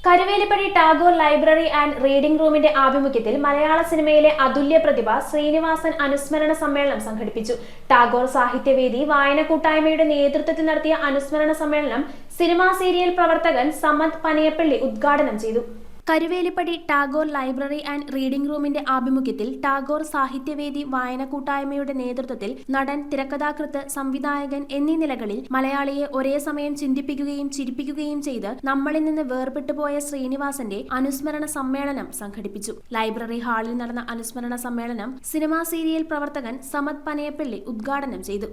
Karuvelippady Tagore library and reading റൂമിന്റെ ആഭിമുഖ്യത്തിൽ മലയാള സിനിമയിലെ അതുല്യ പ്രതിഭ ശ്രീനിവാസൻ അനുസ്മരണ സമ്മേളനം സംഘടിപ്പിച്ചു. ടാഗോർ സാഹിത്യവേദി വായന കൂട്ടായ്മയുടെ നേതൃത്വത്തിൽ നടത്തിയ അനുസ്മരണ സമ്മേളനം സിനിമാ സീരിയൽ പ്രവർത്തകൻ സമദ് പനയപ്പള്ളി ഉദ്ഘാടനം ചെയ്തു. Karuvelippady Tagore library and reading റൂമിന്റെ ആഭിമുഖ്യത്തിൽ ടാഗോർ സാഹിത്യവേദി വായന കൂട്ടായ്മയുടെ നേതൃത്വത്തിൽ നടൻ, തിരക്കഥാകൃത്ത്, സംവിധായകൻ എന്നീ നിലകളിൽ മലയാളിയെ ഒരേ സമയം ചിന്തിപ്പിക്കുകയും ചിരിപ്പിക്കുകയും ചെയ്ത് നമ്മളിൽ നിന്ന് വേർപെട്ടുപോയ ശ്രീനിവാസന്റെ അനുസ്മരണ സമ്മേളനം സംഘടിപ്പിച്ചു. ലൈബ്രറി ഹാളിൽ നടന്ന അനുസ്മരണ സമ്മേളനം സിനിമാ സീരിയൽ പ്രവർത്തകൻ സമദ് പനയപ്പള്ളി ഉദ്ഘാടനം ചെയ്തു.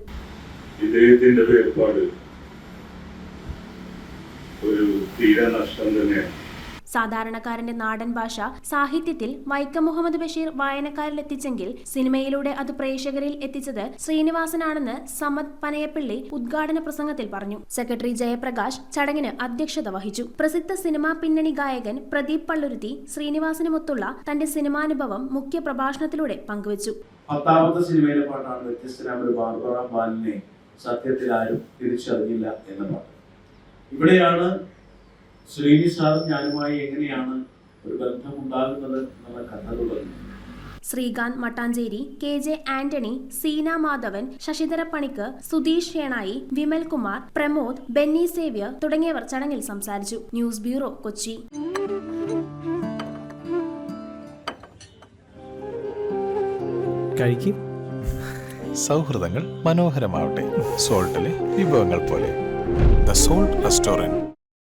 സാധാരണക്കാരന്റെ നാടൻ ഭാഷ സാഹിത്യത്തിൽ വൈക്കം മുഹമ്മദ് ബഷീർ വായനക്കാരിൽ എത്തിച്ചെങ്കിൽ സിനിമയിലൂടെ അത് പ്രേക്ഷകരിൽ എത്തിച്ചത് ശ്രീനിവാസനാണെന്ന് സമദ് പനയപ്പള്ളി ഉദ്ഘാടന പ്രസംഗത്തിൽ പറഞ്ഞു. സെക്രട്ടറി ജയപ്രകാശ് ചടങ്ങിന് അധ്യക്ഷത വഹിച്ചു. പ്രസിദ്ധ സിനിമാ പിന്നണി ഗായകൻ പ്രദീപ് പള്ളുരുത്തി ശ്രീനിവാസനുമൊത്തുള്ള തന്റെ സിനിമാനുഭവം മുഖ്യ പ്രഭാഷണത്തിലൂടെ പങ്കുവച്ചു. 10ാമത്തെ സിനിമയിലെ പാട്ടാണ് വ്യത്യസ്തനായ ഒരു ബാർബറ ബാലിനെ സത്യത്തിൽ ആരും തിരിച്ചറിയില്ല എന്ന പാട്ട്. ഇവിടെയാണ് ശ്രീനി സാറും ഞാനുമായി എങ്ങനെയാണ് ഒരു ബന്ധമുണ്ടാകുന്നത് എന്നുള്ള കഥ തുടങ്ങി. ശ്രീകാന്ത് മട്ടാഞ്ചേരി, KJ ആന്റണി, സീന മാധവൻ, ശശിധര പണിക്കർ, സുധീഷ് ഷേണായി, വിമൽ കുമാർ, പ്രമോദ്, ബെന്നി സേവ്യർ തുടങ്ങിയവർ ചടങ്ങിൽ സംസാരിച്ചു. News bureau, Kochi. കഴിക്കും. സൗഹൃദങ്ങൾ മനോഹരമാവട്ടെ. സോൾട്ടിലെ വിഭവങ്ങൾ പോലെ. The salt restaurant.